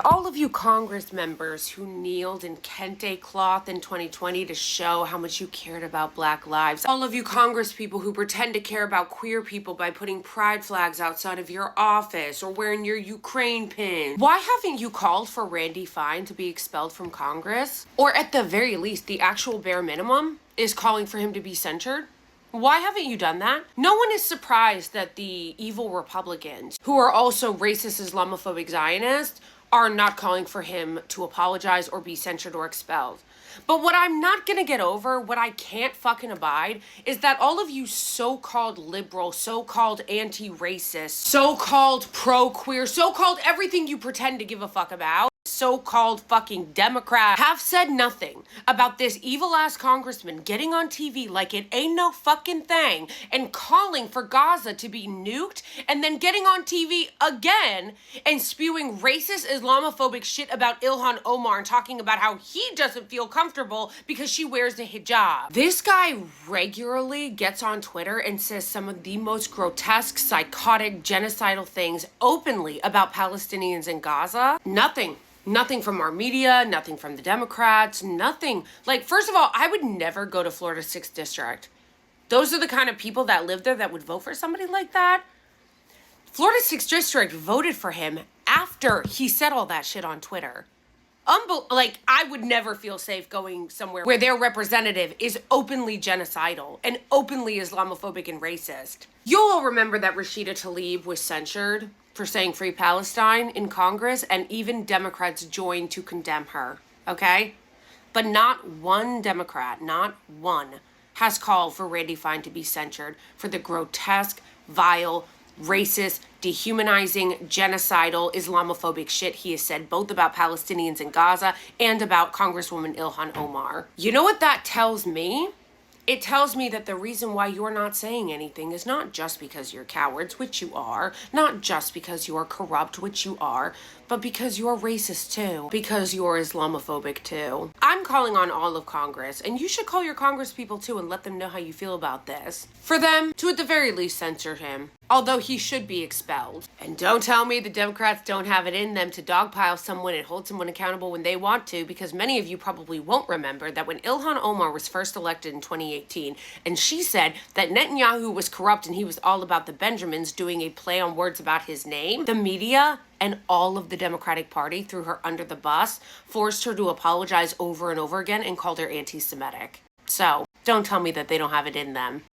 all of you Congress members who kneeled in kente cloth in 2020 to show how much you cared about Black lives, all of you Congress people who pretend to care about queer people by putting pride flags outside of your office or wearing your Ukraine pin, why haven't you called for Randy Fine to be expelled from Congress? Or at the very least, the actual bare minimum is calling for him to be censured? Why haven't you done that? No one is surprised that the evil Republicans, who are also racist Islamophobic Zionists, are not calling for him to apologize or be censured or expelled. But what I'm not gonna get over, what I can't fucking abide, is that all of you so-called liberal, so-called anti-racist, so-called pro-queer, so-called everything you pretend to give a fuck about, so-called fucking Democrat, have said nothing about this evil-ass congressman getting on TV like it ain't no fucking thing and calling for Gaza to be nuked and then getting on TV again and spewing racist Islamophobic shit about Ilhan Omar and talking about how he doesn't feel comfortable because she wears a hijab. This guy regularly gets on Twitter and says some of the most grotesque, psychotic, genocidal things openly about Palestinians in Gaza. Nothing from our media, nothing from the Democrats, nothing. Like, first of all, I would never go to Florida 6th District. Those are the kind of people that live there that would vote for somebody like that. Florida 6th District voted for him after he said all that shit on Twitter. I would never feel safe going somewhere where their representative is openly genocidal and openly Islamophobic and racist. You'll all remember that Rashida Tlaib was censured for saying Free Palestine in Congress, and even Democrats joined to condemn her, okay? But not one Democrat, not one, has called for Randy Fine to be censured for the grotesque, vile, racist, dehumanizing, genocidal, Islamophobic shit he has said both about Palestinians in Gaza and about Congresswoman Ilhan Omar. You know what that tells me? It tells me that the reason why you're not saying anything is not just because you're cowards, which you are, not just because you're corrupt, which you are, but because you're racist too, because you're Islamophobic too. I'm calling on all of Congress, and you should call your Congress people too and let them know how you feel about this. For them to at the very least censor him, although he should be expelled. And don't tell me the Democrats don't have it in them to dogpile someone and hold someone accountable when they want to, because many of you probably won't remember that when Ilhan Omar was first elected in 2018, and she said that Netanyahu was corrupt and he was all about the Benjamins doing a play on words about his name, the media and all of the Democratic Party threw her under the bus, forced her to apologize over and over again, and called her anti-Semitic. So, don't tell me that they don't have it in them.